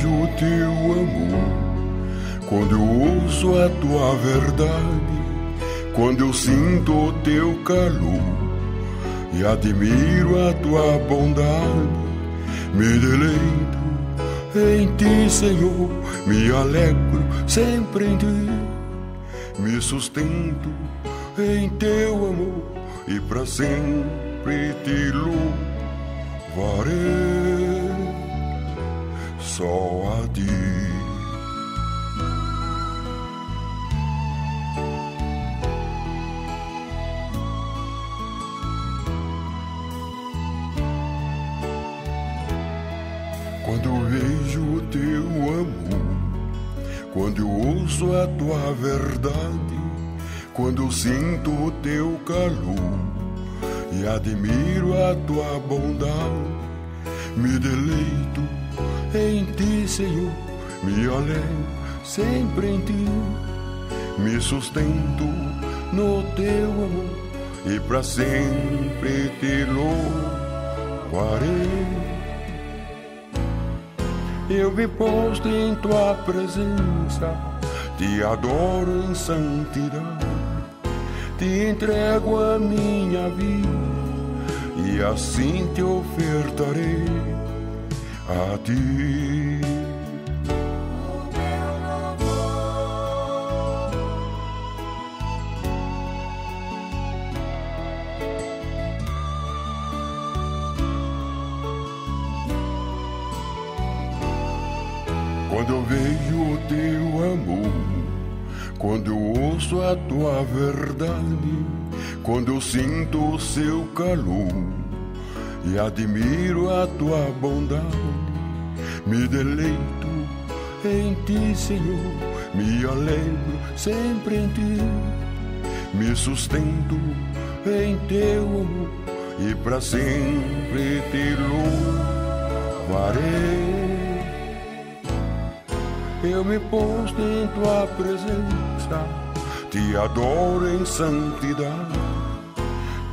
vejo o teu amor, quando eu ouço a tua verdade, quando eu sinto o teu calor e admiro a tua bondade, me deleito em ti, Senhor, me alegro sempre em ti, me sustento em teu amor e para sempre te louvarei só a ti. Quando eu vejo o teu amor, quando eu ouço a tua verdade, quando eu sinto o teu calor e admiro a tua bondade, me deleito em ti, Senhor, me alegro sempre em ti, me sustento no teu amor e para sempre te louvarei. Eu me posto em tua presença, te adoro em santidade, te entrego a minha vida e assim te ofertarei a ti. Quando eu vejo o teu amor, quando eu ouço a tua verdade, quando eu sinto o seu calor e admiro a tua bondade, me deleito em ti, Senhor, me alegro sempre em ti, me sustento em teu amor e para sempre te louvarei. Eu me posto em tua presença, te adoro em santidade,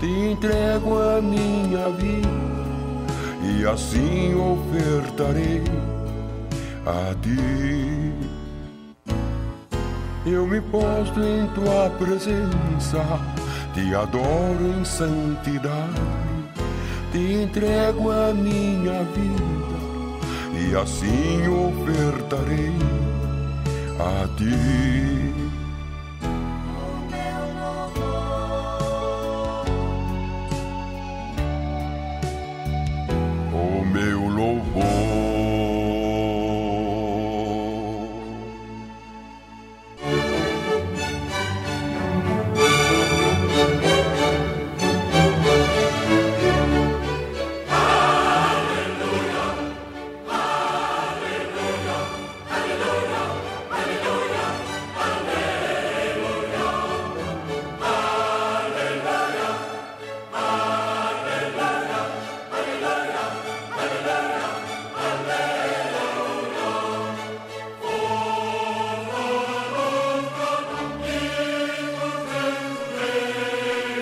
te entrego a minha vida e assim ofertarei a ti. Eu me posto em tua presença, te adoro em santidade, te entrego a minha vida e assim ofertarei a ti. O meu louvor.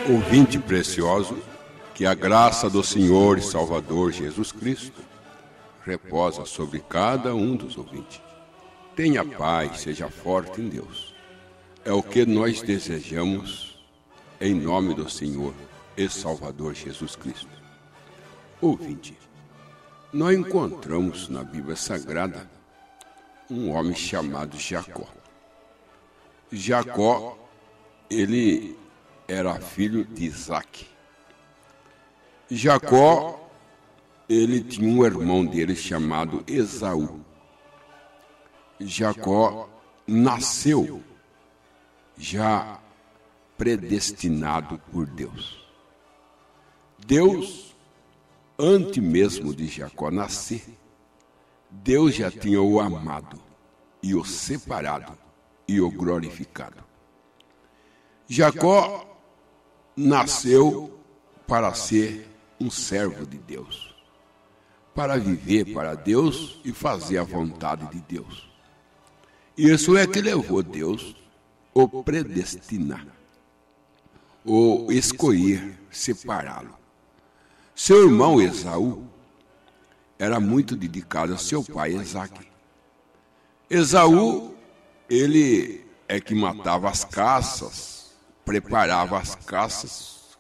Ouvinte precioso, que a graça do Senhor e Salvador Jesus Cristo reposa sobre cada um dos ouvintes. Tenha paz, seja forte em Deus. É o que nós desejamos em nome do Senhor e Salvador Jesus Cristo. Ouvinte, nós encontramos na Bíblia Sagrada um homem chamado Jacó. Jacó, ele era filho de Isaac. Jacó, ele tinha um irmão dele chamado Esaú. Jacó nasceu já predestinado por Deus. Deus, antes mesmo de Jacó nascer, Deus já tinha o amado e o separado e o glorificado. Jacó nasceu para ser um servo de Deus, para viver para Deus e fazer a vontade de Deus. Isso é que levou Deus a predestinar, ou escolher, separá-lo. Seu irmão Esaú era muito dedicado a seu pai Isaque, Esaú, ele é que matava as caças, preparava as caças,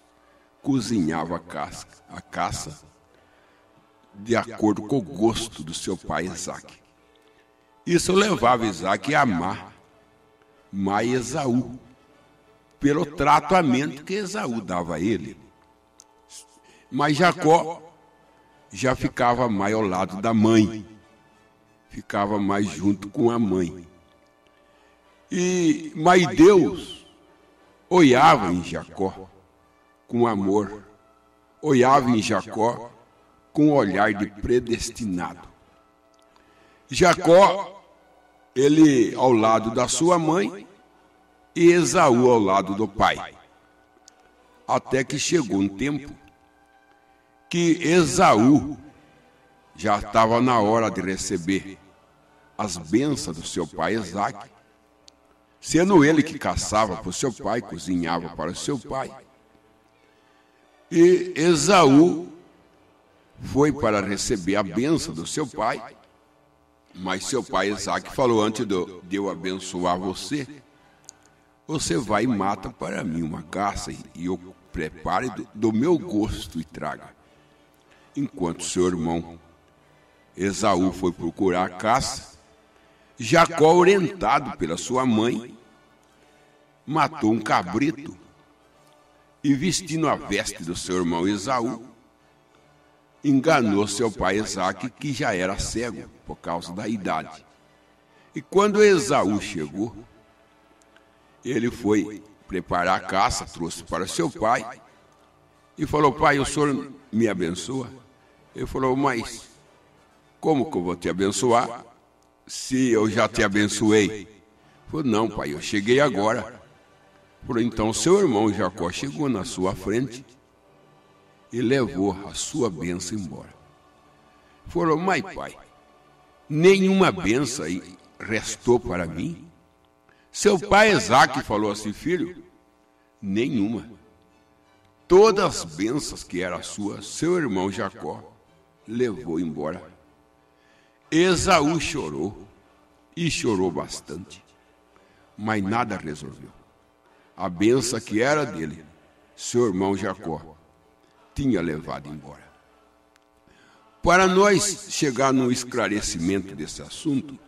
cozinhava a caça de acordo com o gosto do seu pai Isaque. Isso levava Isaque a amar mais Esaú, pelo tratamento que Esaú dava a ele. Mas Jacó já ficava mais ao lado da mãe, ficava mais junto com a mãe. Mas Deus olhava em Jacó com amor, olhava em Jacó com um olhar de predestinado. Jacó, ele ao lado da sua mãe e Esaú ao lado do pai. Até que chegou um tempo que Esaú já estava na hora de receber as bênçãos do seu pai Isaque, sendo ele que caçava para o seu pai, cozinhava para o seu pai. E Esaú foi para receber a bênção do seu pai, mas seu pai Isaque falou: antes de eu abençoar você, você vai e mata para mim uma caça e eu prepare do meu gosto e traga. Enquanto seu irmão Esaú foi procurar a caça, Jacó, orientado pela sua mãe, matou um cabrito e, vestindo a veste do seu irmão Esaú, enganou seu pai Isaque, que já era cego por causa da idade. E quando Esaú chegou, ele foi preparar a caça, trouxe para seu pai e falou: pai, o senhor me abençoa? Ele falou: mas como que eu vou te abençoar se eu já te abençoei? Ele falou: não, pai, eu cheguei agora. Ele falou: então seu irmão Jacó chegou na sua frente e levou a sua bênção embora. Ele falou: mas pai, nenhuma bênção restou para mim? Seu pai Isaque falou assim: filho, nenhuma. Todas as bênçãos que eram suas, seu irmão Jacó levou embora. Esaú chorou, e chorou bastante, mas nada resolveu. A bênção que era dele, seu irmão Jacó tinha levado embora. Para nós chegar no esclarecimento desse assunto,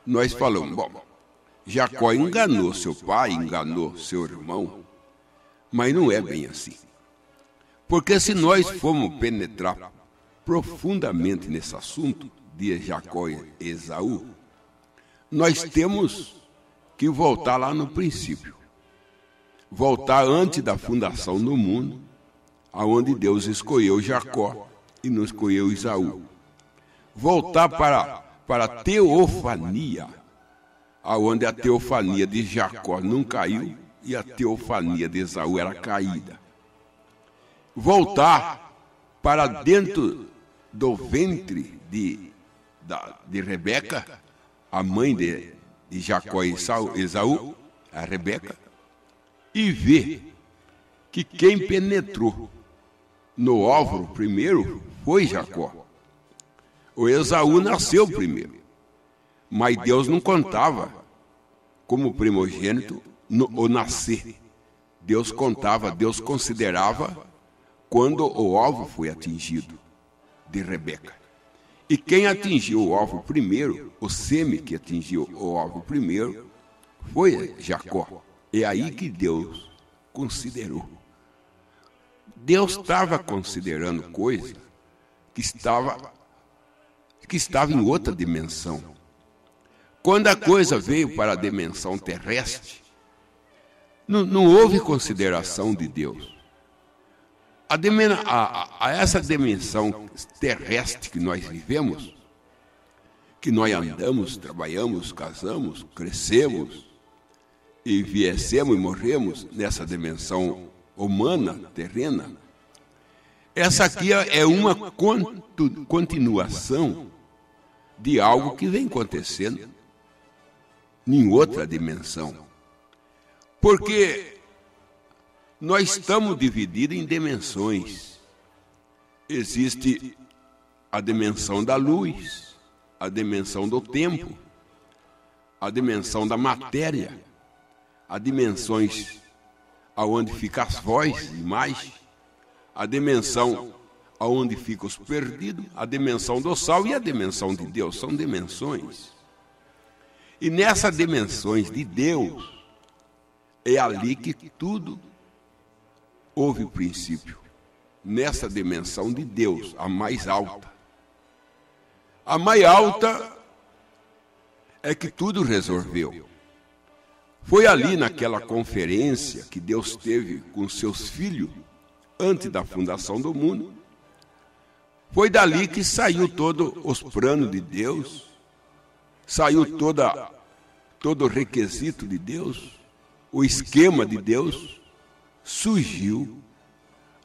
nós falamos: bom, Jacó enganou seu pai, enganou seu irmão, mas não é bem assim. Porque se nós formos penetrar profundamente nesse assunto de Jacó e Esaú, nós temos que voltar lá no princípio. Voltar antes da fundação do mundo, aonde Deus escolheu Jacó e não escolheu Esaú. Voltar para a teofania, aonde a teofania de Jacó não caiu e a teofania de Esaú era caída. Voltar para dentro do ventre de Rebeca, a mãe de Jacó e Esaú, a Rebeca, e ver que quem penetrou no óvulo primeiro foi Jacó. O Esaú nasceu primeiro, mas Deus não contava como primogênito o nascer. Deus contava, Deus considerava quando o óvulo foi atingido de Rebeca. E quem atingiu o óvulo primeiro, o sêmen que atingiu o óvulo primeiro, foi Jacó. É aí que Deus considerou. Deus estava considerando coisa que estava em outra dimensão. Quando a coisa veio para a dimensão terrestre, não houve consideração de Deus. A essa dimensão terrestre que nós vivemos, que nós andamos, trabalhamos, casamos, crescemos e viessemos e morremos nessa dimensão humana, terrena, essa aqui é uma continuação de algo que vem acontecendo em outra dimensão. Porque nós estamos divididos em dimensões. Existe a dimensão da luz, a dimensão do tempo a dimensão da matéria, a dimensões aonde ficam as vozes e mais, a dimensão aonde ficam os perdidos, a dimensão do sal e a dimensão de Deus. São dimensões. E nessas dimensões de Deus, é ali que tudo houve princípio. Nessa dimensão de Deus, a mais alta. A mais alta é que tudo resolveu. Foi ali naquela conferência que Deus teve com seus filhos, antes da fundação do mundo. Foi dali que saiu todos os planos de Deus, saiu todo o requisito de Deus, o esquema de Deus, surgiu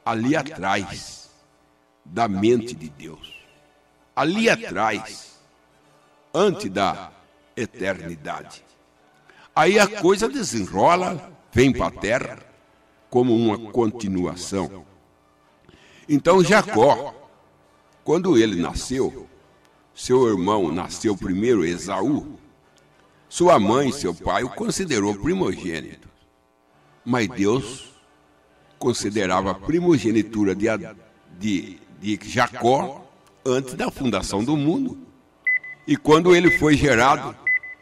ali atrás da mente de Deus. Ali atrás, antes da eternidade. Aí a coisa desenrola, vem para a terra, como uma continuação. Então Jacó, quando ele nasceu, seu irmão nasceu primeiro, Esaú, sua mãe e seu pai o considerou primogênito. Mas Deus considerava a primogenitura de Jacó antes da fundação do mundo. E quando ele foi gerado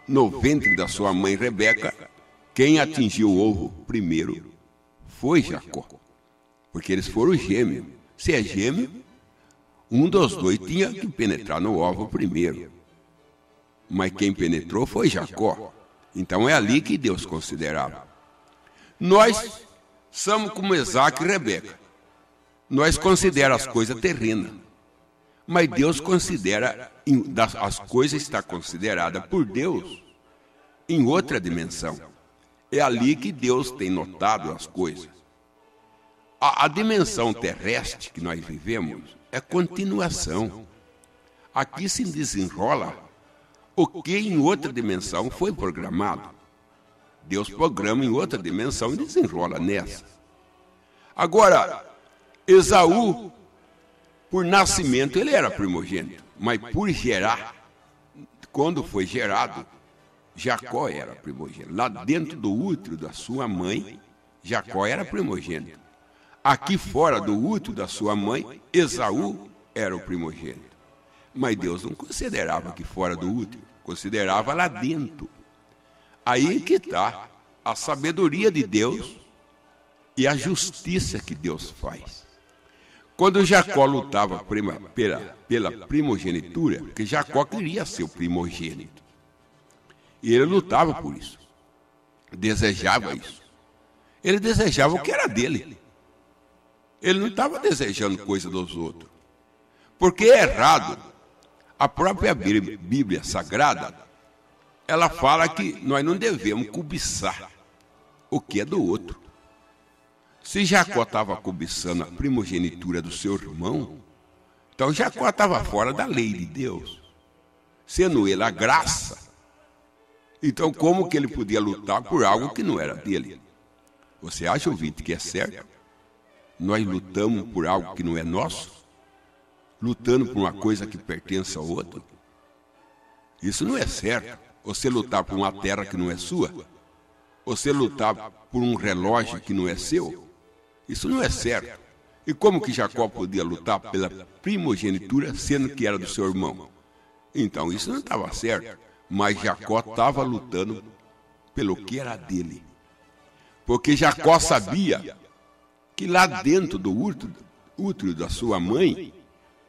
no ventre da sua mãe Rebeca, quem atingiu o ovo primeiro foi Jacó. Porque eles foram gêmeos. Se é gêmeo, um dos dois tinha que penetrar no ovo primeiro. Mas quem penetrou foi Jacó. Então é ali que Deus considerava. Nós somos como Isaac e Rebeca. Nós consideramos as coisas terrenas. Mas Deus considera, as coisas estão consideradas por Deus em outra dimensão. É ali que Deus tem notado as coisas. A dimensão terrestre que nós vivemos é continuação. Aqui se desenrola o que em outra dimensão foi programado. Deus programa em outra dimensão e desenrola nessa. Agora, Esaú, por nascimento, ele era primogênito, mas por gerar, quando foi gerado, Jacó era primogênito. Lá dentro do útero da sua mãe, Jacó era primogênito. Aqui fora do útero da sua mãe, Esaú era o primogênito. Mas Deus não considerava aqui fora do útero, considerava lá dentro. Aí que está a sabedoria de Deus e a justiça que Deus faz. Quando Jacó lutava pela primogenitura, porque Jacó queria ser o primogênito, e ele lutava por isso, desejava isso. Ele desejava o que era dele. Ele não estava desejando coisa dos outros. Porque é errado. A própria Bíblia Sagrada, ela fala que nós não devemos cobiçar o que é do outro. Se Jacó estava cobiçando a primogenitura do seu irmão, então Jacó estava fora da lei de Deus, sendo ele a graça. Então como que ele podia lutar por algo que não era dele? Você acha, ouvinte, que é certo? Nós lutamos por algo que não é nosso? Lutando por uma coisa que pertence ao outro? Isso não é certo. Você lutar por uma terra que não é sua? Você lutar por um relógio que não é seu? Isso não é certo. E como que Jacó podia lutar pela primogenitura, sendo que era do seu irmão? Então isso não estava certo. Mas Jacó estava lutando pelo que era dele. Porque Jacó sabia que lá dentro do útero da sua mãe,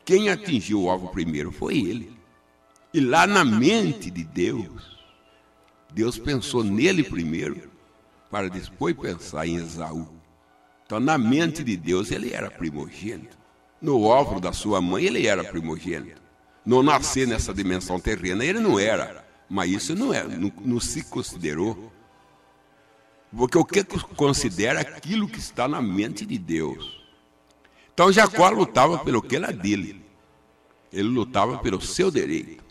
quem atingiu o alvo primeiro foi ele. E lá na mente de Deus, Deus pensou nele primeiro, para depois pensar em Esaú. Então, na mente de Deus, ele era primogênito. No óvulo da sua mãe, ele era primogênito. No nascer nessa dimensão terrena, ele não era. Mas isso não se considerou. Porque o que considera aquilo que está na mente de Deus. Então, Jacó lutava pelo que era dele. Ele lutava pelo seu direito.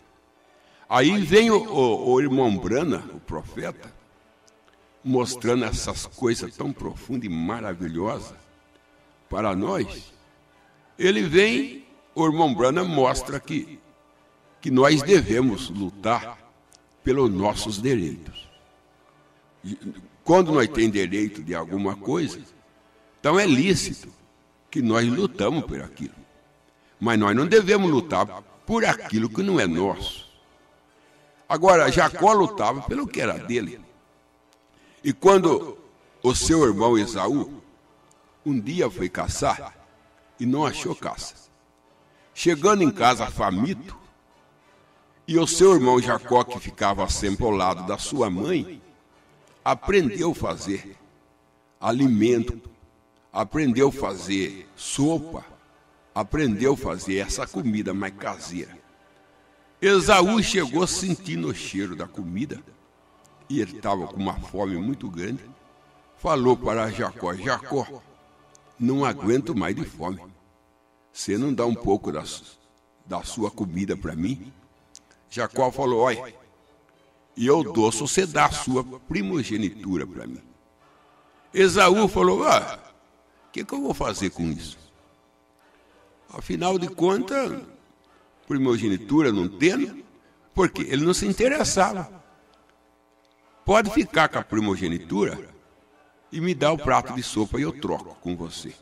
Aí vem o irmão Brana, o profeta, mostrando essas coisas tão profundas e maravilhosas para nós. Ele vem, o irmão Brana mostra que nós devemos lutar pelos nossos direitos. Quando nós temos direito de alguma coisa, então é lícito que nós lutamos por aquilo. Mas nós não devemos lutar por aquilo que não é nosso. Agora, Jacó lutava pelo que era dele. E quando o seu irmão Esaú um dia foi caçar e não achou caça, chegando em casa faminto, e o seu irmão Jacó, que ficava sempre ao lado da sua mãe, aprendeu a fazer alimento, aprendeu a fazer sopa, aprendeu a fazer essa comida mais caseira. Esaú chegou sentindo o cheiro da comida, e ele estava com uma fome muito grande, falou para Jacó: Jacó, não aguento mais de fome, você não dá um pouco da sua comida para mim? Jacó falou: olha, e eu dou se você dá a sua primogenitura para mim. Esaú falou: o que eu vou fazer com isso? Afinal de contas, primogenitura não tendo, porque ele não se interessava. Pode ficar com a primogenitura e me dá o prato de sopa e eu troco com você.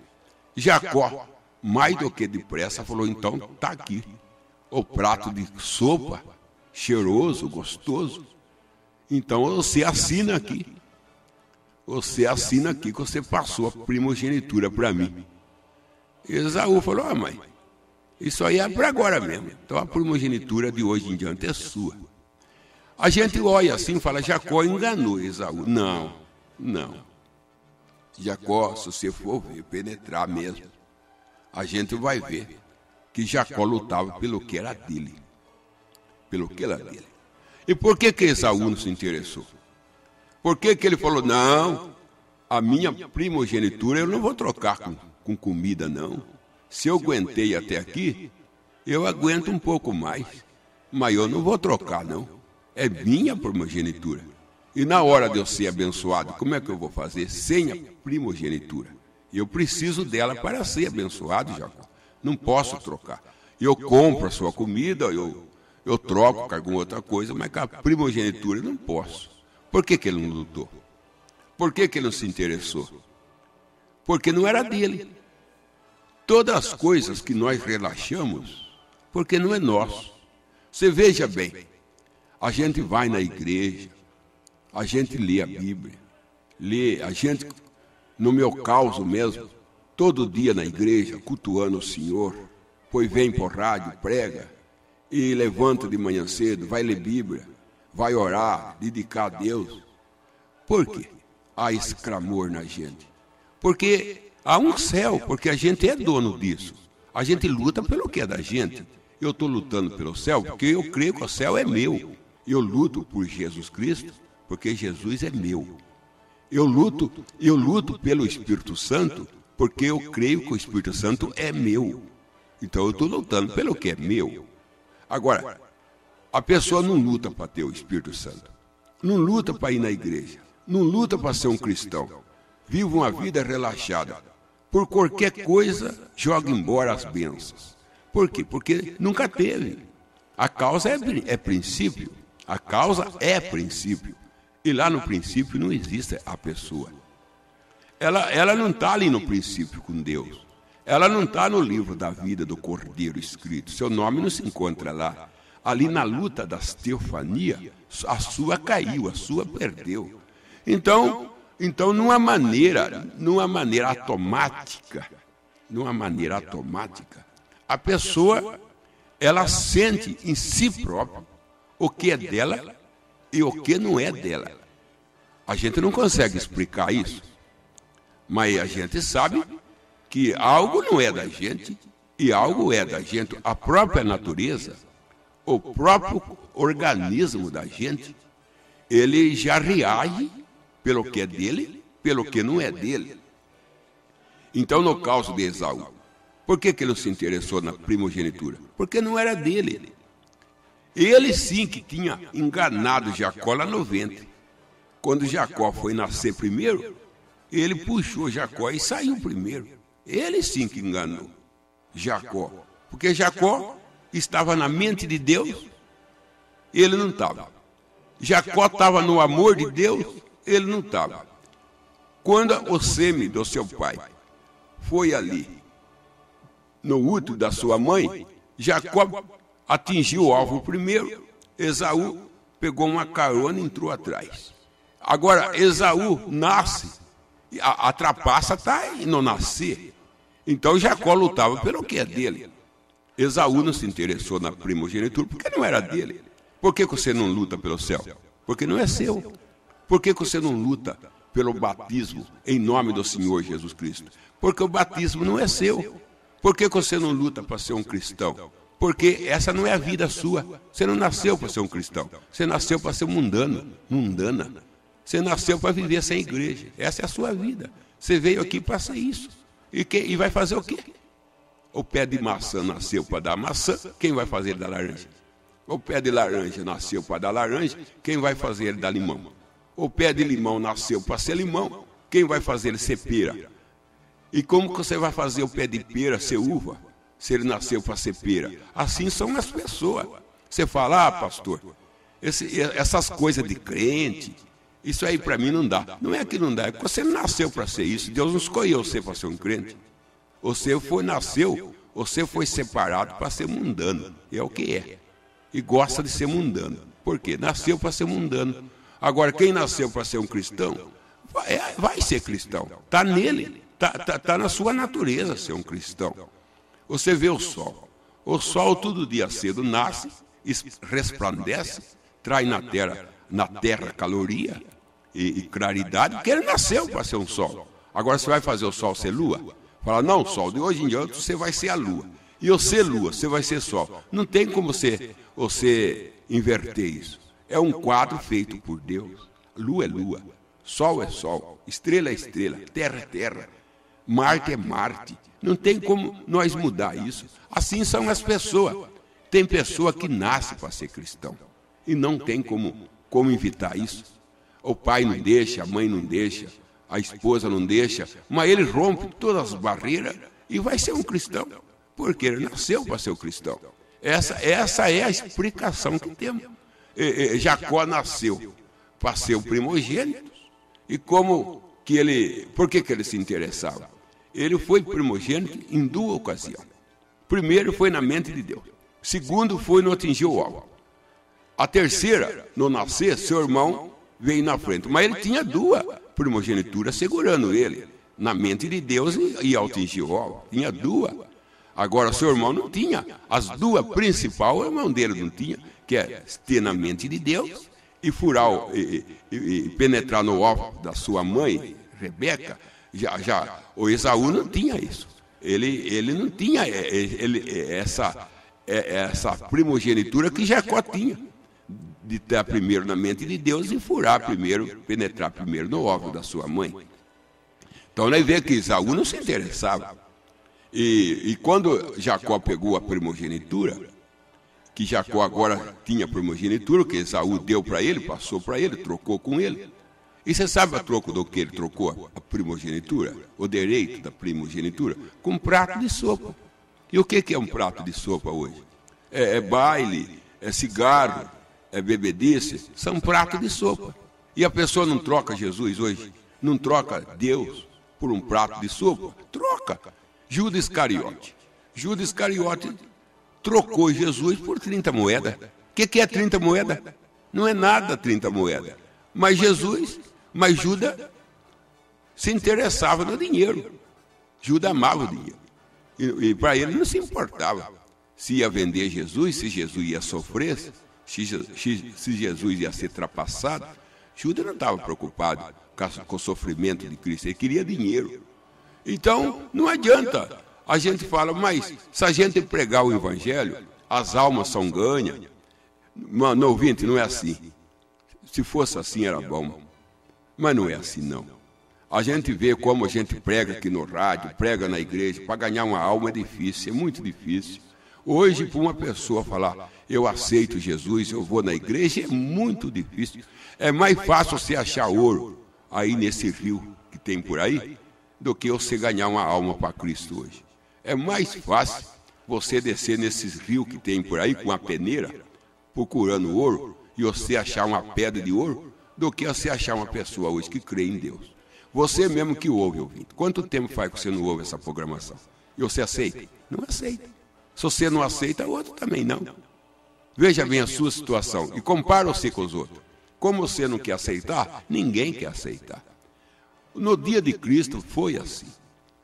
Jacó, mais do que depressa, falou: então tá aqui o prato de sopa, cheiroso, gostoso. Então você assina aqui. Você assina aqui que você passou a primogenitura para mim. Esaú falou: mãe, isso aí é para agora mesmo. Então a primogenitura de hoje em diante é sua. A gente olha assim e fala: Jacó enganou Esaú. Não. Jacó, se você for ver, penetrar mesmo, a gente vai ver que Jacó lutava pelo que era dele. Pelo que era dele. E por que Esaú não se interessou? Por que ele falou: não, a minha primogenitura eu não vou trocar com comida, não. Se eu aguentei até aqui, eu aguento um pouco mais, mas eu não vou trocar, não. É minha primogenitura. E na hora de eu ser abençoado, como é que eu vou fazer sem a primogenitura? Eu preciso dela para ser abençoado, Jacó. Não posso trocar. Eu compro a sua comida, eu troco com alguma outra coisa, mas com a primogenitura eu não posso. Por que ele não lutou? Por que ele não se interessou? Porque não era dele. Todas as coisas que nós relaxamos, porque não é nosso. Você veja bem, a gente vai na igreja, a gente lê a Bíblia, a gente, no meu caso mesmo, todo dia na igreja, cultuando o Senhor, pois vem por rádio, prega, e levanta de manhã cedo, vai ler Bíblia, vai orar, dedicar a Deus. Por quê? Há esse clamor na gente. Porque há um céu, porque a gente é dono disso. A gente luta pelo que é da gente. Eu estou lutando pelo céu porque eu creio que o céu é meu. Eu luto por Jesus Cristo porque Jesus é meu. Eu luto pelo Espírito Santo porque eu creio que o Espírito Santo é meu. Então eu estou lutando pelo que é meu. Agora, a pessoa não luta para ter o Espírito Santo. Não luta para ir na igreja. Não luta para ser um cristão. Vive uma vida relaxada. Por qualquer coisa, joga embora as bênçãos. Por quê? Porque nunca teve. A causa é princípio. A causa é princípio. E lá no princípio não existe a pessoa. Ela não está ali no princípio com Deus. Ela não está no livro da vida do Cordeiro escrito. Seu nome não se encontra lá. Ali na luta das teofanias, a sua caiu, a sua perdeu. Então, numa maneira automática, a pessoa, ela sente em si própria o que é dela e o que não é dela. A gente não consegue explicar isso, mas a gente sabe que algo não é da gente e algo é da gente. A própria natureza, o próprio organismo da gente, ele já reage pelo que é dele, pelo que não é dele. Então, no caso de Esaú, por que ele não se interessou na primogenitura? Porque não era dele. Ele sim que tinha enganado Jacó lá no ventre. Quando Jacó foi nascer primeiro, ele puxou Jacó e saiu primeiro. Ele sim que enganou Jacó. Porque Jacó estava na mente de Deus, ele não estava. Jacó estava no amor de Deus? Ele não estava. Quando o sêmen do seu pai foi ali, no útero da sua mãe, Jacó atingiu o alvo primeiro, Esaú pegou uma carona e entrou atrás. Agora, Esaú nasce, a trapaça está aí no nascer. Então, Jacó lutava pelo que é dele. Esaú não se interessou na primogenitura porque não era dele. Por que você não luta pelo céu? Porque não é seu. Por que você não luta pelo batismo em nome do Senhor Jesus Cristo? Porque o batismo não é seu. Por que você não luta para ser um cristão? Porque essa não é a vida sua. Você não nasceu para ser um cristão. Você nasceu para ser mundana. Você nasceu para viver sem igreja. Essa é a sua vida. Você veio aqui para ser isso. E vai fazer o quê? O pé de maçã nasceu para dar maçã. Quem vai fazer ele dar laranja? O pé de laranja nasceu para dar laranja. Quem vai fazer ele dar limão? O pé de limão nasceu para ser limão. Quem vai fazer ele ser pera? E como que você vai fazer o pé de pera ser uva, se ele nasceu para ser pera? Assim são as pessoas. Você fala, pastor, essas coisas de crente, isso aí para mim não dá. Não é que não dá, é que você não nasceu para ser isso. Deus não escolheu você para ser um crente. Você foi separado para ser mundano. É o que é. E gosta de ser mundano. Por quê? Nasceu para ser mundano. Agora, quem nasceu para ser um cristão, vai ser cristão. Está nele. Está na sua natureza ser um cristão. Você vê o sol. O sol todo dia cedo nasce, resplandece, traz na terra caloria e claridade, porque ele nasceu para ser um sol. Agora você vai fazer o sol ser lua? Fala, não, sol, de hoje em diante você vai ser a lua. E eu ser lua, você vai ser sol. Não tem como você inverter isso. É um quadro feito por Deus. Lua é lua, sol é sol, estrela é estrela, terra é terra. Marte é Marte. Não tem como nós mudar isso. Assim são as pessoas. Tem pessoa que nasce para ser cristão. E não tem como evitar isso. O pai não deixa, a mãe não deixa, a esposa não deixa. Mas ele rompe todas as barreiras e vai ser um cristão. Porque ele nasceu para ser um cristão. Essa é a explicação que temos. Jacó nasceu para ser o primogênito. E como que por que ele se interessava? Ele foi primogênito em duas ocasiões. Primeiro foi na mente de Deus. Segundo foi no atingir o alvo. A terceira, no nascer, seu irmão veio na frente. Mas ele tinha duas primogenituras segurando ele. Na mente de Deus e ao atingir o alvo. Tinha duas. Agora, seu irmão não tinha. As duas principais, o irmão dele não tinha. Que é ter na mente de Deus e furar e penetrar no alvo da sua mãe, Rebeca. O Esaú não tinha isso. Ele não tinha essa primogenitura que Jacó tinha, de estar primeiro na mente de Deus e penetrar primeiro no óvulo da sua mãe. Então, nós vemos que Esaú não se interessava. E quando Jacó pegou a primogenitura, que Jacó agora tinha primogenitura, que Esaú deu para ele, passou para ele, trocou com ele. E você sabe a troco do que ele trocou a primogenitura? O direito da primogenitura? Com um prato de sopa. E o que é um prato de sopa hoje? É baile, é cigarro, é bebedice. São pratos de sopa. E a pessoa não troca Jesus hoje? Não troca Deus por um prato de sopa? Troca. Judas Iscariote. Judas Iscariote trocou Jesus por 30 moedas. O que é 30 moedas? Não é nada 30 moedas. Mas Judas se interessava no dinheiro. Judas amava o dinheiro. E para ele não se importava se ia vender Jesus, se Jesus ia sofrer, se Jesus ia ser ultrapassado. Judas não estava preocupado com o sofrimento de Cristo. Ele queria dinheiro. Então, não adianta. A gente fala, mas se a gente pregar o evangelho, as almas são ganhas. Mano, ouvinte, não é assim. Se fosse assim, era bom. Mas não é assim, não. A gente vê como a gente prega aqui no rádio, prega na igreja. Para ganhar uma alma é difícil, é muito difícil. Hoje, para uma pessoa falar, eu aceito Jesus, eu vou na igreja, é muito difícil. É mais fácil você achar ouro aí nesse rio que tem por aí, do que você ganhar uma alma para Cristo hoje. É mais fácil você descer nesses rios que tem por aí com a peneira, procurando ouro, e você achar uma pedra de ouro do que você achar uma pessoa hoje que crê em Deus. Você mesmo que ouve, ouvinte. Quanto tempo faz que você não ouve essa programação? E você aceita? Não aceita. Se você não aceita, o outro também não. Veja bem a sua situação e compara-se com os outros. Como você não quer aceitar, ninguém quer aceitar. No dia de Cristo foi assim.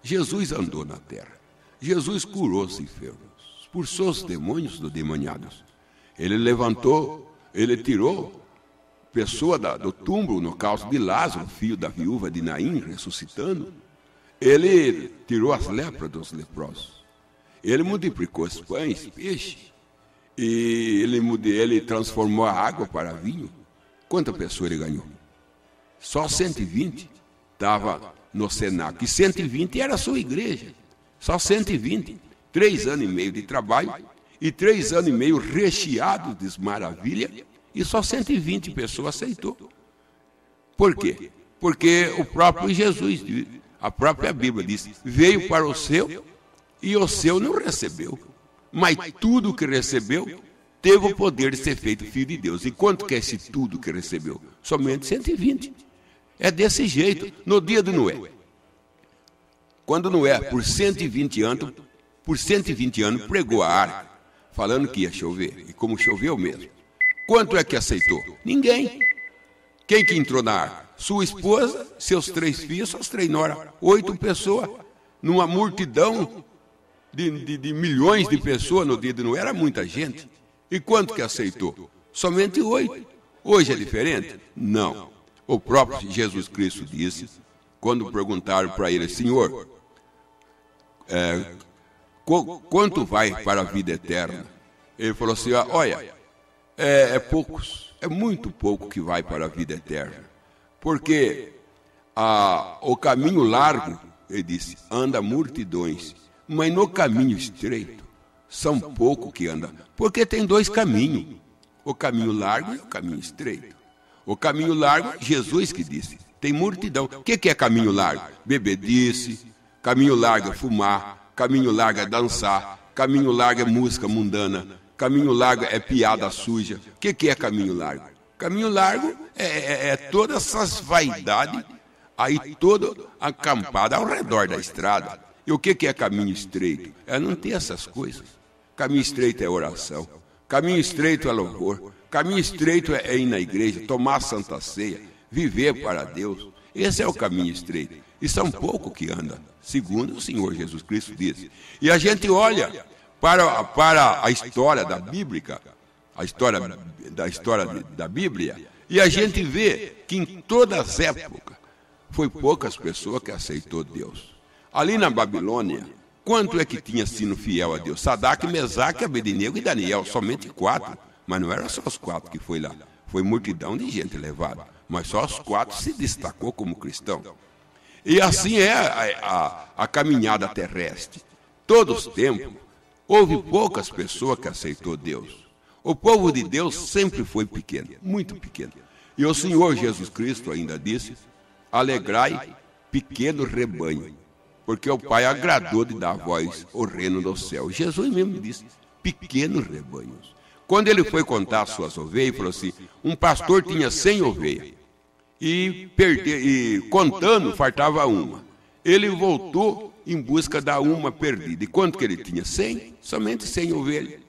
Jesus andou na terra. Jesus curou os enfermos, expulsou os demônios dos demoniados. Ele levantou, ele tirou pessoa do túmulo no caso de Lázaro, filho da viúva de Naim, ressuscitando. Ele tirou as lepras dos leprosos. Ele multiplicou os pães, peixe. E ele transformou a água para vinho. Quanta pessoa ele ganhou? Só 120 estava no cenáculo. E 120 era a sua igreja. Só 120. 3 anos e meio de trabalho. E 3 anos e meio recheado de maravilha. E só 120 pessoas aceitou. Por quê? Porque o próprio Jesus, a própria Bíblia diz, veio para o seu e o seu não recebeu. Mas tudo que recebeu teve o poder de ser feito filho de Deus. E quanto que é esse tudo que recebeu? Somente 120. É desse jeito. No dia de Noé. Quando Noé, por 120 anos, pregou a arca, falando que ia chover. E como choveu mesmo. Quanto é que aceitou? Ninguém. Quem que entrou na arca? Sua esposa, seus 3 filhos, suas 3 noras. 8 pessoas. Numa multidão de milhões de pessoas no dia de Noé, era muita gente. E quanto que aceitou? Somente 8. Hoje é diferente? Não. O próprio Jesus Cristo disse, quando perguntaram para ele, Senhor, quanto vai para a vida eterna? Ele falou assim, olha, é poucos, é muito pouco que vai para a vida eterna. Porque o caminho largo, ele disse, anda multidões, mas no caminho estreito são poucos que andam. Porque tem 2 caminhos, o caminho largo e o caminho estreito. O caminho largo, Jesus que disse, tem multidão. O que é caminho largo? Bebedice, caminho largo é fumar, caminho largo é dançar, caminho largo é música mundana, caminho largo é piada suja. O que é caminho largo? Caminho largo é todas essas vaidades, aí toda acampada ao redor da estrada. E o que é caminho estreito? É não ter essas coisas. Caminho estreito é oração, caminho estreito é louvor, caminho estreito é ir na igreja, tomar a Santa Ceia, viver para Deus. Esse é o caminho estreito. E são poucos que andam, segundo o Senhor Jesus Cristo diz. E a gente olha para a história da Bíblia, da Bíblia, e a gente vê que em todas as épocas foi poucas pessoas que aceitou Deus. Ali na Babilônia, quanto é que tinha sido fiel a Deus? Sadraque, Mesaque, Abednego e Daniel, somente 4. Mas não eram só os 4 que foi lá. Foi multidão de gente levada. Mas só os 4 se destacou como cristão. E assim é a caminhada terrestre. Todos os tempos, houve poucas pessoas que aceitou Deus. O povo de Deus sempre foi pequeno, muito pequeno. E o Senhor Jesus Cristo ainda disse, alegrai, pequeno rebanho, porque o Pai agradou de dar voz ao reino do céu. Jesus mesmo disse, pequenos rebanhos. Quando ele foi contar as suas ovelhas, ele falou assim, um pastor tinha 100 ovelhas, e contando, faltava uma. Ele voltou em busca da uma perdida. E quanto que ele tinha? 100? Somente 100 ovelhas.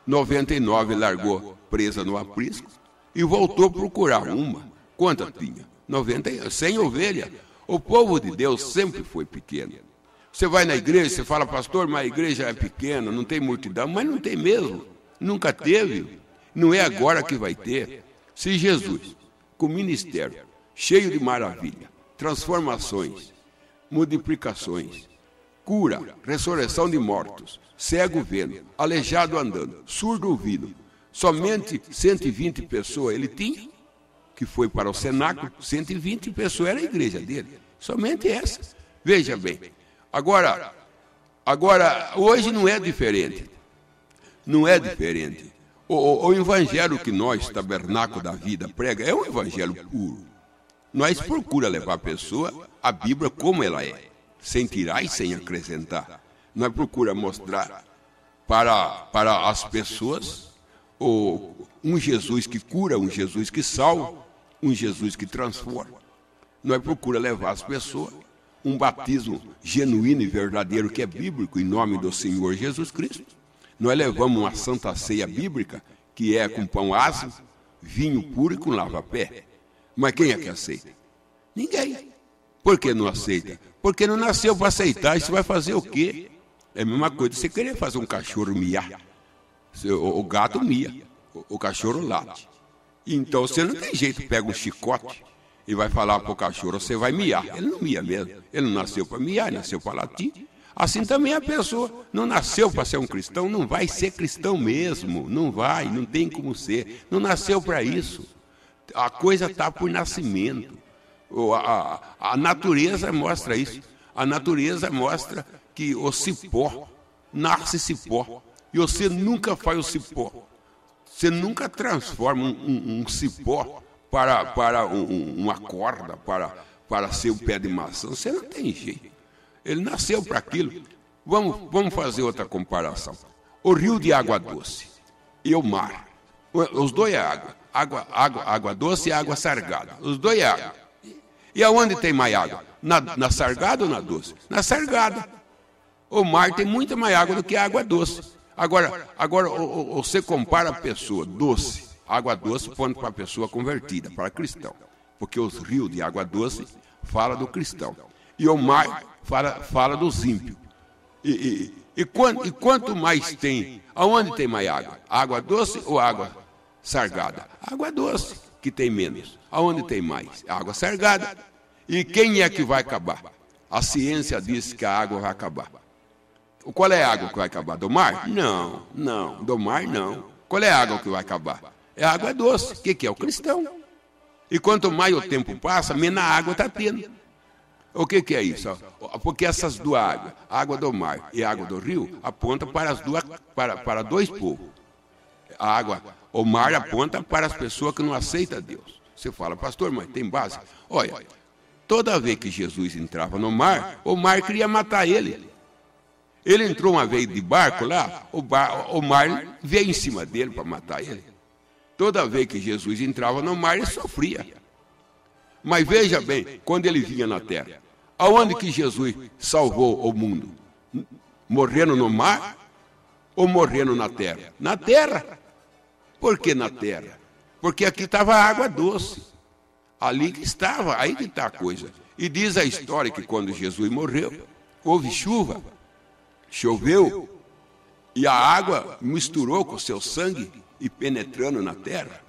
99 largou presa no aprisco e voltou a procurar uma. Quantas tinha? 100 ovelhas. O povo de Deus sempre foi pequeno. Você vai na igreja, você fala, pastor, mas a igreja é pequena, não tem multidão. Mas não tem mesmo. Nunca teve. Não é agora que vai ter. Se Jesus, com ministério, cheio de maravilha, transformações, multiplicações, cura, ressurreição de mortos, cego vendo, aleijado andando, surdo ouvindo, somente 120 pessoas ele tinha, que foi para o cenáculo, 120 pessoas era a igreja dele, somente essa. Veja bem, agora hoje não é diferente, não é diferente. O evangelho que nós, Tabernáculo da Vida, prega é um evangelho puro. Nós procuramos levar a pessoa a Bíblia como ela é, sem tirar e sem acrescentar. Nós procuramos mostrar para as pessoas um Jesus que cura, um Jesus que salva, um Jesus que transforma. Nós procuramos levar as pessoas um batismo genuíno e verdadeiro que é bíblico, em nome do Senhor Jesus Cristo. Nós levamos uma santa ceia bíblica, que é com pão ázimo, vinho puro e com lava-pé. Mas quem é que aceita? Ninguém. Por que não aceita? Porque não nasceu para aceitar. Isso vai fazer o quê? É a mesma coisa você querer fazer um cachorro miar. O gato mia, o cachorro late. Então você não tem jeito, pega um chicote e vai falar para o cachorro, você vai miar. Ele não mia mesmo. Ele não nasceu para miar, nasceu para latir. Assim também a pessoa não nasceu para ser um cristão, não vai ser cristão mesmo. Não vai, não tem como ser. Não nasceu para isso. A coisa está por nascimento. A natureza mostra isso. A natureza mostra que o cipó nasce cipó. E você nunca faz o cipó. Você nunca transforma um cipó para uma corda, para ser um pé de maçã. Você não tem jeito. Ele nasceu para aquilo. Vamos fazer outra comparação. O rio de água doce e o mar. Os dois é água. Água doce e água sargada. Os dois é água. E aonde tem mais água? Na sargada ou na doce? Na sargada. O mar tem muita mais água do que a água doce. Agora você compara a pessoa doce, água doce, pondo para a pessoa convertida, para cristão. Porque os rios de água doce falam do cristão. E o mar fala dos ímpios. E quanto mais tem, aonde tem mais água? Água doce ou água sargada? Água doce, que tem menos. Aonde tem mais? Água sargada. E quem é que vai acabar? A ciência diz que a água vai acabar. Qual é a água que vai acabar? Do mar? Não. Do mar não. Qual é a água que vai acabar? É a água doce. O que é? O cristão. E quanto mais o tempo passa, menos água está tendo. O que é isso? Porque essas duas águas, a água do mar e a água do rio, apontam para as duas, para dois povos. O mar aponta para as pessoas que não aceitam Deus. Você fala, pastor, mas tem base? Olha, toda vez que Jesus entrava no mar, o mar queria matar ele. Ele entrou uma vez de barco lá, o mar veio em cima dele para matar ele. Toda vez que Jesus entrava no mar, ele sofria. Mas veja bem, quando ele vinha na terra, aonde que Jesus salvou o mundo? Morrendo no mar ou morrendo na terra? Na terra. Por que na terra? Porque aqui estava água doce. Ali que estava, aí que está a coisa. E diz a história que quando Jesus morreu, houve chuva. Choveu e a água misturou com o seu sangue e penetrando na terra.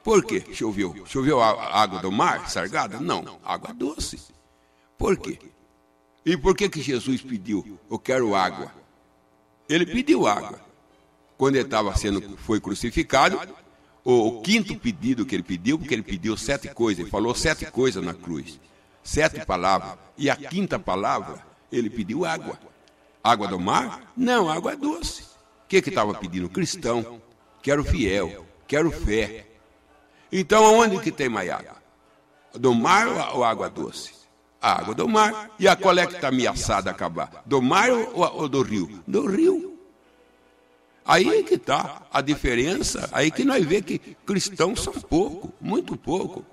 Por que choveu? Choveu a água do mar, sargada? Não, água doce. Por quê? E por que Jesus pediu, eu quero água? Ele pediu água. Quando ele foi crucificado, o quinto pedido que ele pediu, porque ele pediu 7 coisas, ele falou 7 coisas na cruz, 7 palavras, e a quinta palavra, ele pediu água. Água do mar? Não, água doce. O que estava pedindo? Cristão. Quero fiel, quero fé. Então, aonde que tem mais água? Do mar ou água doce? A água do mar. E a qual é que está ameaçada a acabar? Do mar ou do rio? Do rio. Aí que está a diferença. Aí que nós vemos que cristãos são pouco, muito pouco.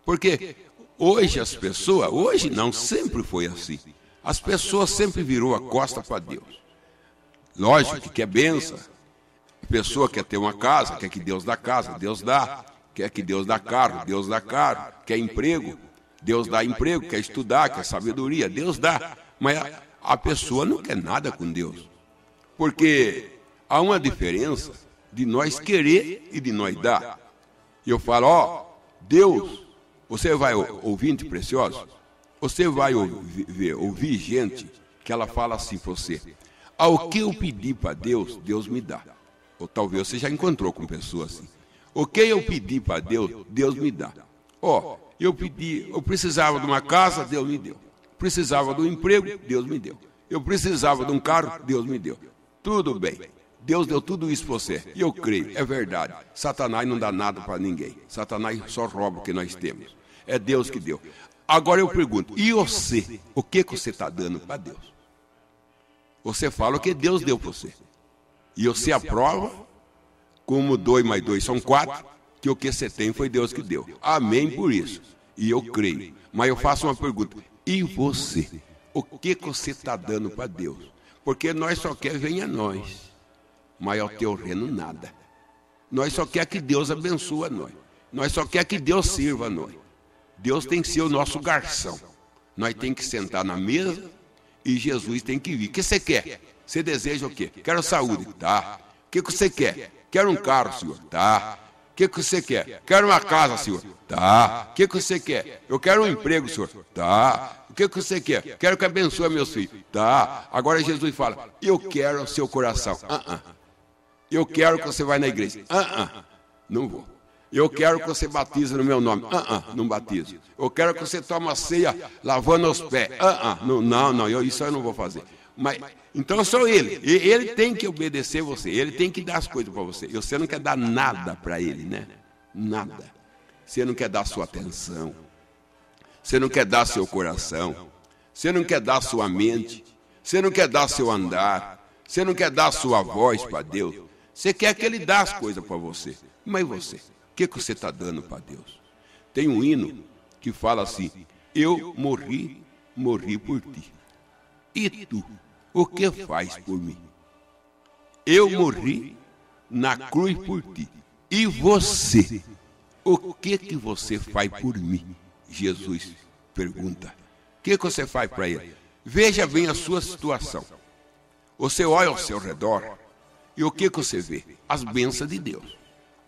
Porque hoje as pessoas, hoje não, sempre foi assim. As pessoas sempre virou a costa para Deus. Lógico que quer bênção. A pessoa quer ter uma casa, quer que Deus dá casa, Deus dá. Quer que Deus dá carro, Deus dá carro. Quer emprego, Deus dá emprego. Quer estudar, quer sabedoria, Deus dá. Mas a pessoa não quer nada com Deus. Porque há uma diferença de nós querer e de nós dar. E eu falo, Deus, você vai, ouvinte precioso, você vai ouvir gente que ela fala assim para você, ao que eu pedi para Deus, Deus me dá. Ou talvez você já encontrou com pessoas assim. O que eu pedi para Deus, Deus me dá. Eu precisava de uma casa, Deus me deu. Precisava de um emprego, Deus me deu. Eu precisava de um carro, Deus me deu. Tudo bem. Deus deu tudo isso para você. E eu creio, é verdade. Satanás não dá nada para ninguém. Satanás só rouba o que nós temos. É Deus que deu. Agora eu pergunto, e você? O que você está dando para Deus? Você fala o que Deus deu para você. E você aprova como 2 mais 2 são 4, que o que você tem foi Deus que deu. Amém por isso. E eu creio. Mas eu faço uma pergunta. E você? O que você está dando para Deus? Porque nós só quer venha a nós. Mas ao teu reino nada. Nós só quer que Deus abençoe a nós. Nós só quer que Deus sirva a nós. Deus tem que ser o nosso garçom. Nós tem que sentar na mesa e Jesus tem que vir. O que você quer? Você deseja o quê? Quero saúde. Tá. O que você quer? Quero um carro, Senhor. Tá. O que você quer? Quero uma casa, Senhor. Tá. O que você quer? Eu quero um emprego, Senhor. Tá. O que você quer? Quero que abençoe meus filhos. Tá. Agora Jesus fala, eu quero o seu coração. Eu quero que você vá na igreja. Não vou. Eu quero que você batize no meu nome. Não batizo. Eu quero que você tome a ceia lavando os pés. Não, isso eu não vou fazer. Mas, então sou ele. Ele tem que obedecer você. Ele tem que dar as coisas para você. E você não quer dar nada para ele, né? Nada. Você não quer dar sua atenção. Você não quer dar seu coração. Você não quer dar sua mente. Você não quer dar seu andar. Você não quer dar sua voz para Deus. Você quer que ele dê as coisas para você. Mas você? O que você está dando para Deus? Tem um hino que fala assim, eu morri por ti. E tu, o que faz por mim? Eu morri na cruz por ti. E você, o que você faz por mim? Jesus pergunta. O que você faz para ele? Veja bem a sua situação. Você olha ao seu redor e o que você vê? As bênçãos de Deus.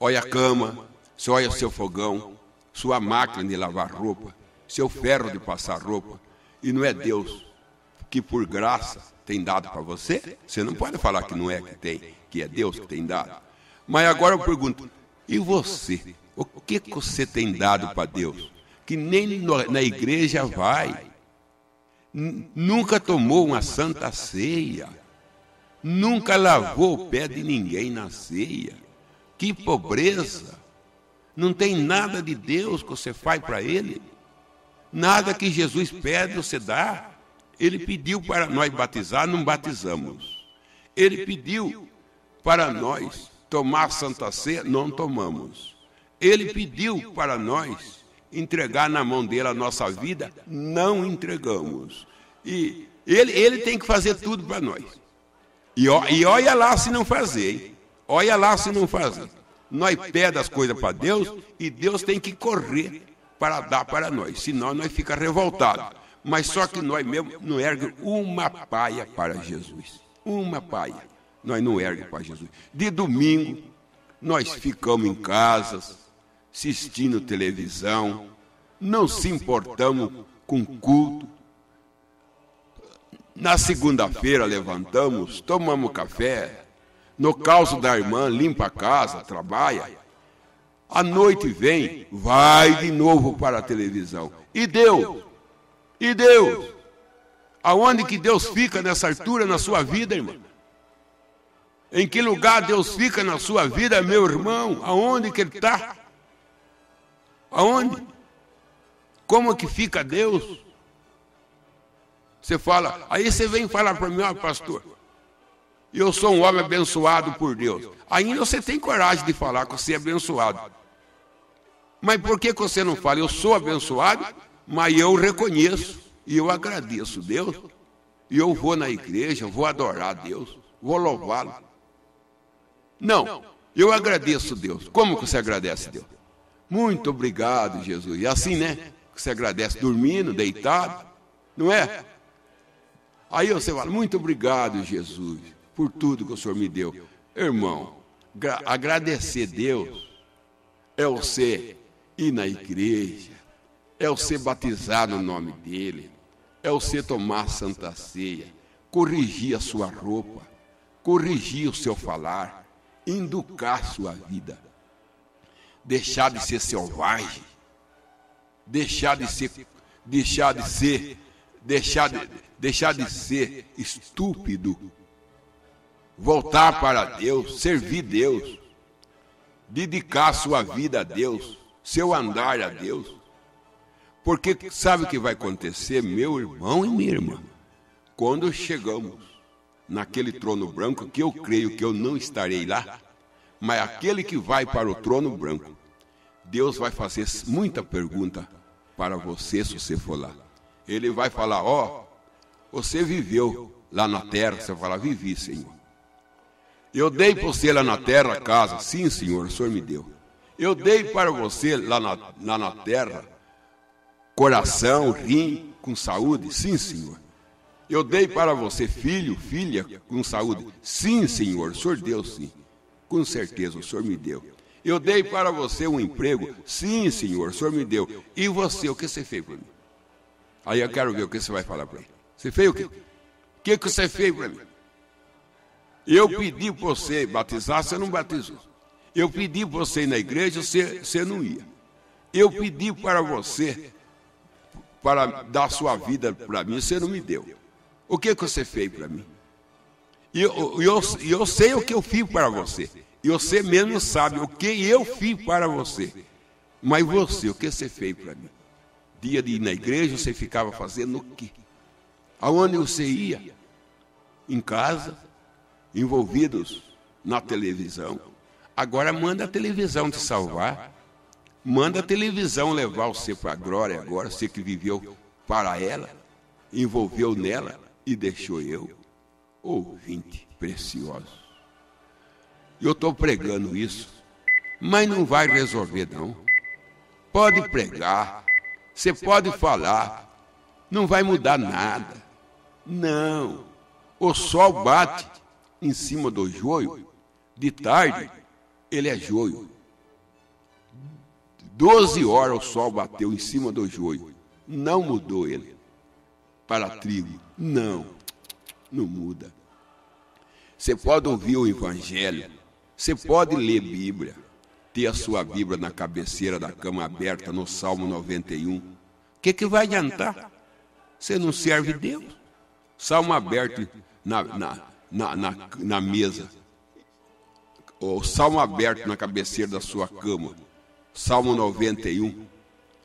Olha a cama, você olha o seu fogão, sua máquina de lavar roupa, seu ferro de passar roupa. E não é Deus que por graça tem dado para você? Você não pode falar que não é que tem, que é Deus que tem dado. Mas agora eu pergunto, e você? O que você tem dado para Deus? Que nem na igreja vai. Nunca tomou uma santa ceia. Nunca lavou o pé de ninguém na ceia. Que pobreza! Não tem nada de Deus que você faz para Ele. Nada que Jesus pede, você dá. Ele pediu para nós batizar, não batizamos. Ele pediu para nós tomar a Santa Ceia, não tomamos. Ele pediu para nós entregar na mão dele a nossa vida, não entregamos. E ele tem que fazer tudo para nós. E olha lá se não fazer, hein? Olha lá se não fazer. Nós pedimos as coisas para Deus e Deus tem que correr para dar para nós. Senão nós ficamos revoltados. Mas só que nós mesmo não erguemos uma paia para Jesus. Uma paia. Nós não erguemos para Jesus. De domingo, nós ficamos em casa, assistindo televisão, não se importamos com culto. Na segunda-feira levantamos, tomamos café, no caos da irmã, limpa a casa, trabalha. À noite vem, vai de novo para a televisão. E Deus? E Deus? Aonde que Deus fica nessa altura na sua vida, irmão? Em que lugar Deus fica na sua vida, meu irmão? Aonde que Ele está? Aonde? Como que fica Deus? Você fala, aí você vem falar para mim, ó, pastor, eu sou um homem abençoado por Deus. Ainda você tem coragem de falar que você é abençoado. Mas por que você não fala, eu sou abençoado, mas eu reconheço e eu agradeço Deus, e eu vou na igreja, vou adorar Deus, vou louvá-lo. Não, eu agradeço Deus. Como que você agradece Deus? Muito obrigado, Jesus. E assim, né? Você agradece dormindo, deitado, não é? Aí você fala, muito obrigado, Jesus, por tudo que o Senhor me deu. Irmão, agradecer Deus é você ir na igreja, é você batizar no nome dEle, é você tomar a Santa Ceia, corrigir a sua roupa, corrigir o seu falar, educar a sua vida, deixar de ser selvagem, deixar de ser estúpido, voltar para Deus, servir Deus, dedicar a sua vida a Deus, seu andar a Deus. Porque sabe o que vai acontecer, meu irmão e minha irmã? Quando chegamos naquele trono branco, que eu creio que eu não estarei lá, Mas aquele que vai para o trono branco, Deus vai fazer muita pergunta para você se você for lá. Ele vai falar, você viveu lá na terra? Você vai falar, vivi, Senhor. Eu dei para você lá na terra casa? Sim, Senhor, o Senhor me deu. Eu dei para você lá na terra coração, rim, com saúde? Sim, Senhor. Eu dei para você filho, filha, com saúde? Sim, Senhor, o Senhor deu, sim. Com certeza, o Senhor me deu. Eu dei para você um emprego? Sim, Senhor, o Senhor me deu. E você, o que você fez para mim? Aí eu quero ver o que você vai falar para ele. Você fez o quê? O que você fez para mim? Eu pedi para você batizar, você não batizou. Eu pedi para você ir na igreja, você não ia. Eu pedi para você, para dar sua vida para mim, você não me deu. O que você fez para mim? E eu sei o que eu fiz para você. E você mesmo sabe o que eu fiz para você. Mas você, o que você fez para mim? Dia de ir na igreja, você ficava fazendo o quê? Aonde você ia? Em casa, envolvidos na televisão. Agora manda a televisão te salvar. Manda a televisão levar você para a glória agora, você que viveu para ela, envolveu nela e deixou eu. Ouvinte precioso. Eu estou pregando isso, mas não vai resolver não. Pode pregar, você pode falar, não vai mudar nada. Não, o sol bate em cima do joio, de tarde ele é joio. 12 horas o sol bateu em cima do joio, não mudou ele para trigo, não muda. Você pode ouvir o evangelho, você pode ler Bíblia, ter a sua Bíblia na cabeceira da cama aberta no Salmo 91. O que vai adiantar? Você não serve Deus. Salmo aberto na mesa. O Salmo aberto na cabeceira da sua cama. Salmo 91.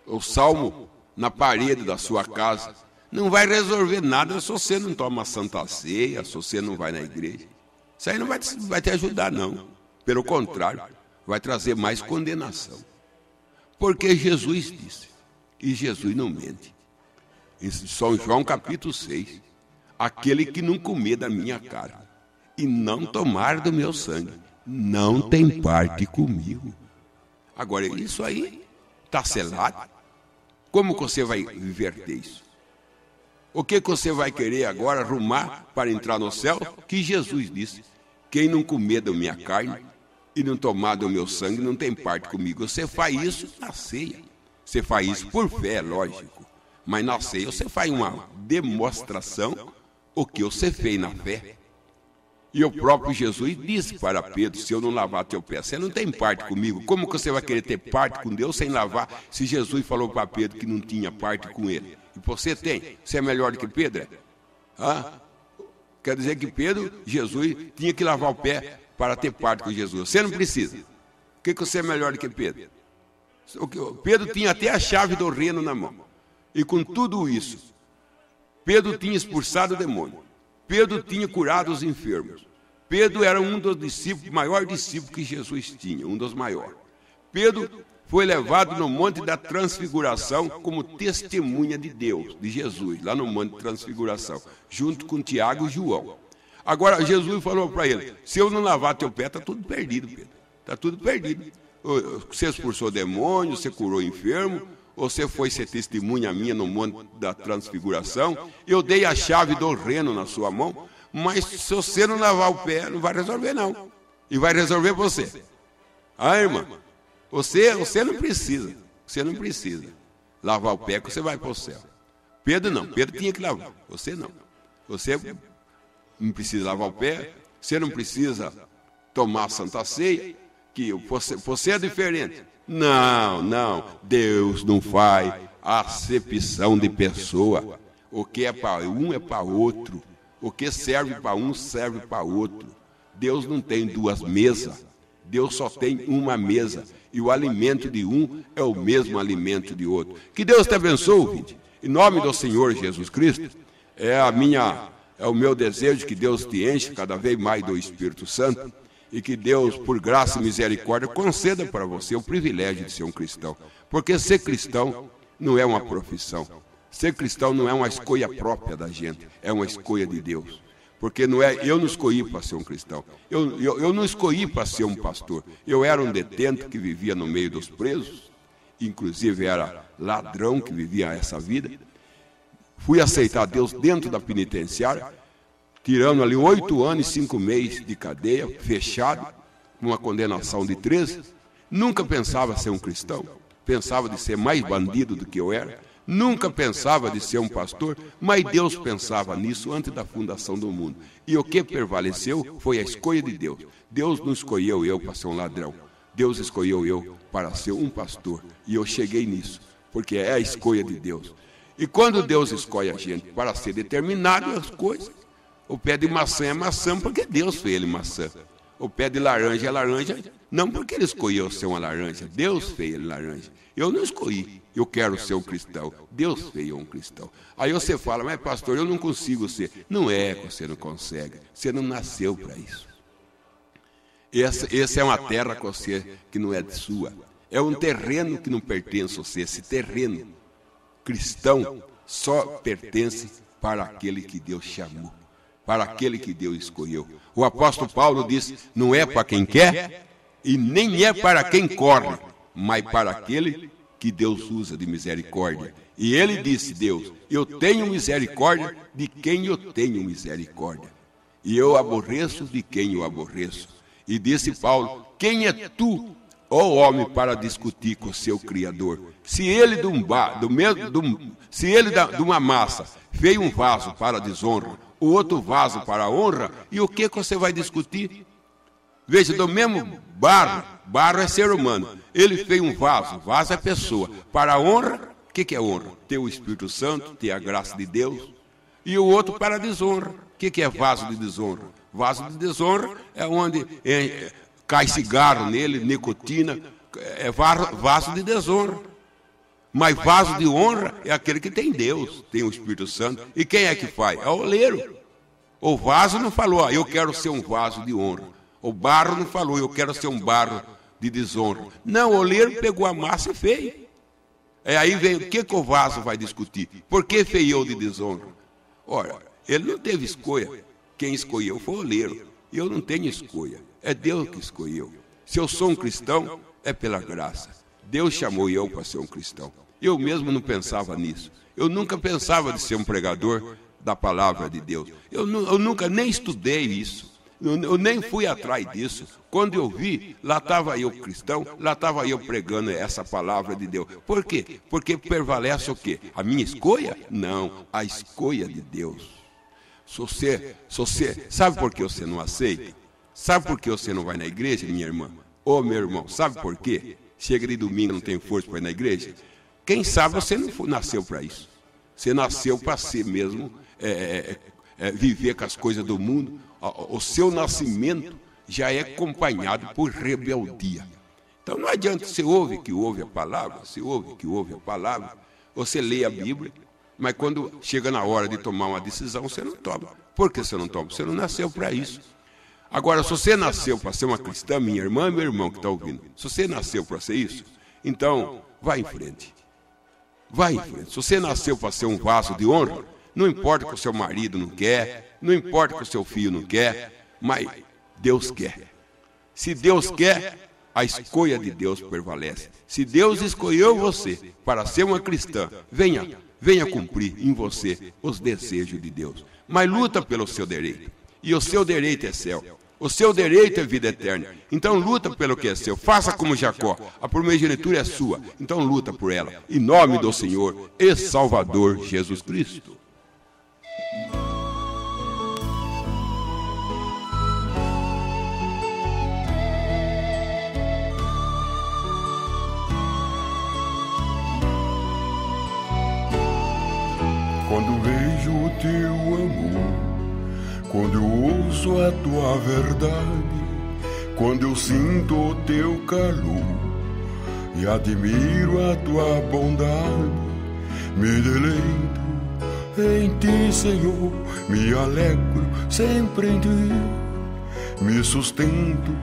O Salmo na parede da sua casa. Não vai resolver nada se você não toma Santa Ceia, se você não vai na igreja. Isso aí não vai te ajudar, não. Pelo contrário, vai trazer mais condenação. Porque Jesus disse, e Jesus não mente. Em São João capítulo 6, aquele que não comer da minha carne e não tomar do meu sangue, não tem parte comigo. Agora, isso aí está selado. Como você vai inverter isso? O que você vai querer agora arrumar para entrar no céu? Que Jesus disse, quem não comer da minha carne e não tomar do meu sangue não tem parte comigo. Você faz isso na ceia. Você faz isso por fé, lógico. Mas na ceia você faz uma demonstração o que você fez na fé. E o próprio Jesus disse para Pedro, se eu não lavar teu pé, você não tem parte comigo. Como que você vai querer ter parte com Deus sem lavar, se Jesus falou para Pedro que não tinha parte com ele? E você tem? Você é melhor do que Pedro? Quer dizer que Jesus tinha que lavar o pé para ter parte com Jesus. Você não precisa. O que você é melhor do que Pedro? Pedro tinha até a chave do reino na mão. E com tudo isso, Pedro tinha expulsado o demônio. Pedro tinha curado os enfermos. Pedro era um dos discípulos, maior discípulo que Jesus tinha, um dos maiores. Pedro foi levado no Monte da Transfiguração como testemunha de Deus, de Jesus, lá no Monte da Transfiguração, junto com Tiago e João. Agora, Jesus falou para ele, se eu não lavar teu pé, está tudo perdido, Pedro. Está tudo perdido. Você expulsou demônio, você curou enfermo, você foi ser testemunha minha no Monte da Transfiguração, eu dei a chave do reino na sua mão, mas se você não lavar o pé, não vai resolver não. E vai resolver você. Irmã, você não precisa, lavar o pé que você vai para o céu. Pedro não, Pedro tinha que lavar, você não. Você não precisa lavar o pé, você não precisa tomar a Santa Ceia, que você é diferente. Não, Deus não faz acepção de pessoa. O que é para um é para outro. O que serve para um serve para outro. Deus não tem duas mesas. Deus só tem uma mesa. E o alimento de um é o mesmo alimento de outro. Que Deus te abençoe, ouvinte. Em nome do Senhor Jesus Cristo, é o meu desejo que Deus te enche cada vez mais do Espírito Santo e que Deus, por graça e misericórdia, conceda para você o privilégio de ser um cristão. Porque ser cristão não é uma profissão. Ser cristão não é uma escolha própria da gente, é uma escolha de Deus. Porque não é, eu não escolhi para ser um cristão, eu não escolhi para ser um pastor. Eu era um detento que vivia no meio dos presos, inclusive era ladrão que vivia essa vida. Fui aceitar Deus dentro da penitenciária, tirando ali 8 anos e 5 meses de cadeia, fechado, com uma condenação de 13. Nunca pensava ser um cristão, pensava de ser mais bandido do que eu era. Nunca pensava de ser um pastor, mas Deus pensava nisso antes da fundação do mundo. E o que prevaleceu foi a escolha de Deus. Deus não escolheu eu para ser um ladrão. Deus escolheu eu para ser um pastor. E eu cheguei nisso, porque é a escolha de Deus. E quando Deus escolhe a gente para ser determinado as coisas, o pé de maçã é maçã porque Deus fez ele maçã. O pé de laranja é laranja, não porque ele escolheu ser uma laranja. Deus fez ele laranja. Eu não escolhi, eu quero ser um cristão. Deus fez eu um cristão. Aí você fala, mas pastor, eu não consigo ser. Não é que você não consegue, você não nasceu para isso. Essa é uma terra que não é sua. É um terreno que não pertence a você. Esse terreno cristão só pertence para aquele que Deus chamou, para aquele que Deus escolheu. O apóstolo Paulo diz, não é para quem quer e nem é para quem corre, mas para aquele que Deus usa de misericórdia. E ele disse, Deus, eu tenho misericórdia de quem eu tenho misericórdia, e eu aborreço de quem eu aborreço. E disse Paulo, quem é tu, ó homem, para discutir com o seu Criador? Se ele de uma massa fez um vaso para a desonra, o outro vaso para a honra, e o que você vai discutir? Veja, do mesmo barro é ser humano. Ele fez um vaso é pessoa. Para a honra, o que é honra? Ter o Espírito Santo, ter a graça de Deus. E o outro para a desonra. O que é vaso de desonra? Vaso de desonra é onde cai cigarro nele, nicotina, é vaso de desonra. Mas vaso de honra é aquele que tem Deus, tem o Espírito Santo. E quem é que faz? É o oleiro. O vaso não falou, eu quero ser um vaso de honra. O barro não falou, eu quero ser um barro de desonra. Não, o oleiro pegou a massa e fez. Aí veio, o que o vaso vai discutir? Por que fez eu de desonra? Ora, ele não teve escolha. Quem escolheu foi o oleiro. Eu não tenho escolha. É Deus que escolheu. Se eu sou um cristão, é pela graça. Deus chamou eu para ser um cristão. Eu mesmo não pensava nisso. Eu nunca pensava de ser um pregador da palavra de Deus. Eu nunca nem estudei isso. Eu nem fui atrás disso. Quando eu vi, lá estava eu cristão, lá estava eu pregando essa palavra de Deus. Por quê? Porque prevalece o quê? A minha escolha? Não, a escolha de Deus. Sabe por que você não aceita? Sabe por que você não vai na igreja, minha irmã? Ô, meu irmão, sabe por quê? Chega de domingo, não tem força para ir na igreja? Quem sabe você não nasceu para isso. Você nasceu para si mesmo, viver com as coisas do mundo. O seu nascimento já é acompanhado por rebeldia. Então não adianta, você ouve que ouve a palavra, você lê a Bíblia, mas quando chega na hora de tomar uma decisão, você não toma. Por que você não toma? Você não nasceu para isso. Agora, se você nasceu para ser uma cristã, minha irmã e meu irmão que está ouvindo, se você nasceu para ser isso, então vai em frente. Vai em frente. Se você nasceu para ser um vaso de honra, não importa que o seu marido não quer, não importa que o seu filho não quer, mas Deus quer. Se Deus quer, a escolha de Deus prevalece. Se Deus escolheu você para ser uma cristã, venha cumprir em você os desejos de Deus. Mas luta pelo seu direito. E o seu direito é céu. O seu direito é vida eterna. Então luta pelo que é seu. Faça como Jacó. A primogenitura é sua. Então luta por ela. Em nome do Senhor e Salvador Jesus Cristo. Quando vejo o teu amor, quando eu ouço a tua verdade, quando eu sinto o teu calor e admiro a tua bondade, me deleito em ti, Senhor, me alegro sempre em ti. me sustento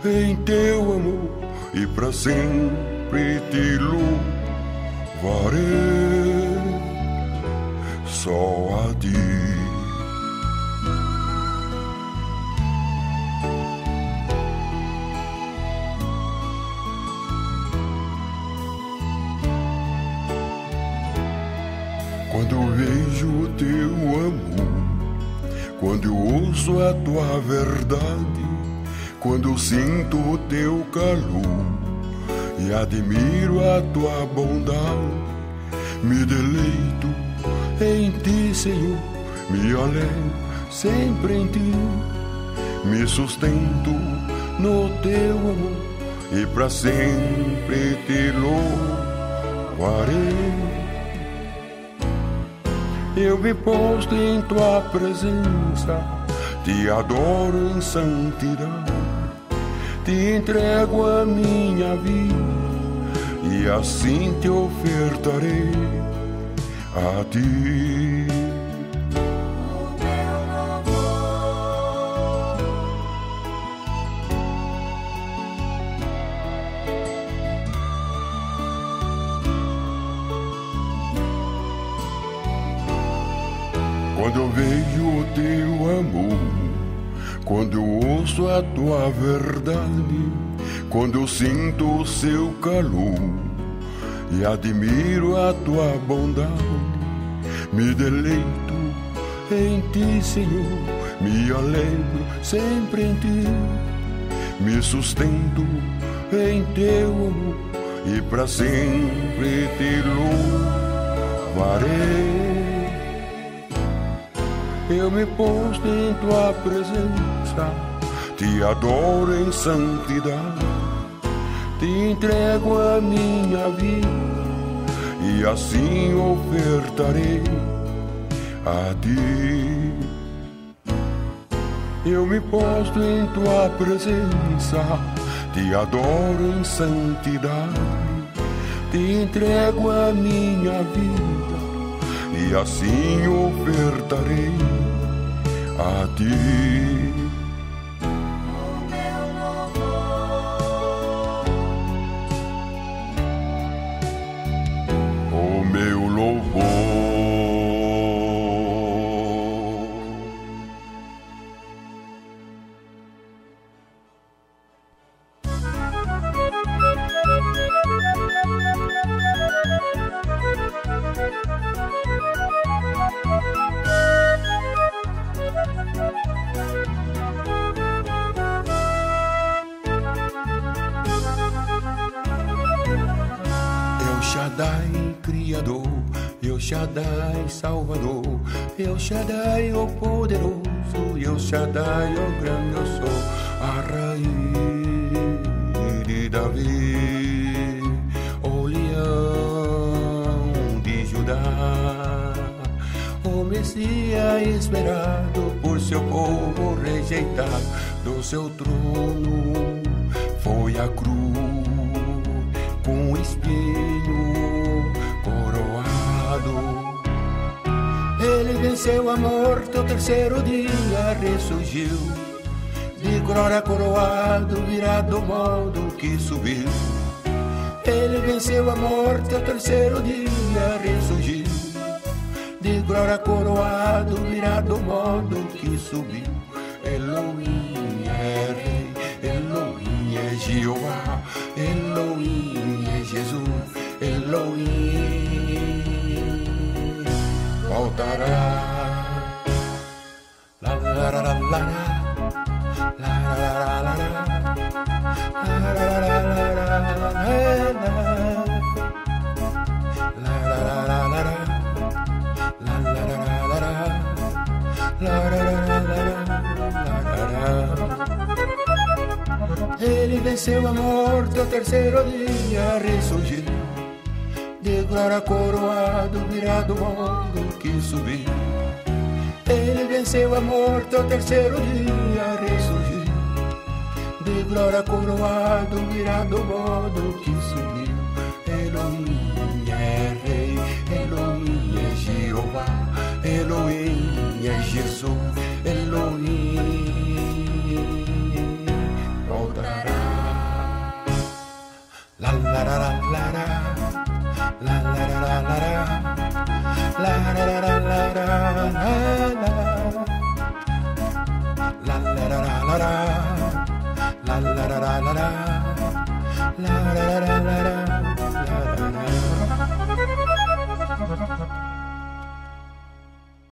em teu amor e para sempre te louvarei, só a ti. Quando eu vejo o teu amor, quando eu ouço a tua verdade, quando eu sinto o teu calor e admiro a tua bondade, me deleito em ti, Senhor, me alegro sempre em ti, me sustento no teu amor e para sempre te louvarei. Eu me posto em tua presença, te adoro em santidade, te entrego a minha vida e assim te ofertarei a ti. Quando eu vejo o teu amor, quando eu ouço a tua verdade, quando eu sinto o seu calor e admiro a tua bondade, me deleito em ti, Senhor, me alegro sempre em ti, me sustento em teu amor e para sempre te louvarei. Eu me posto em tua presença, te adoro em santidade, te entrego a minha vida e assim ofertarei a ti. Eu me posto em tua presença, te adoro em santidade, te entrego a minha vida e assim ofertarei a ti. O meu louvor. El Shaddai, Criador, El Shaddai, Salvador, El Shaddai, o poderoso, El Shaddai, o grande eu sou, a raiz de Davi, o leão de Judá, o Messias esperado por seu povo rejeitado, do seu trono foi a cruz, com espinho coroado. Ele venceu a morte, ao terceiro dia ressurgiu, de glória coroado, virado do modo que subiu. Ele venceu a morte, ao terceiro dia ressurgiu, de glória coroado, virado do modo que subiu. Elohim é rei, Elohim é Jeová, Elohim é Jesus, Elohim voltará. La la la la la, la la la la la, la la la la la. Ele venceu a morte, ao terceiro dia ressurgiu, de glória coroado, virado do modo que subiu. Ele venceu a morte, ao terceiro dia ressurgiu, de glória coroado, virado do modo que subiu. Elohim é rei, Elohim é Jeová, Elohim é Jesus, Elohim la la la la la la la la la la la la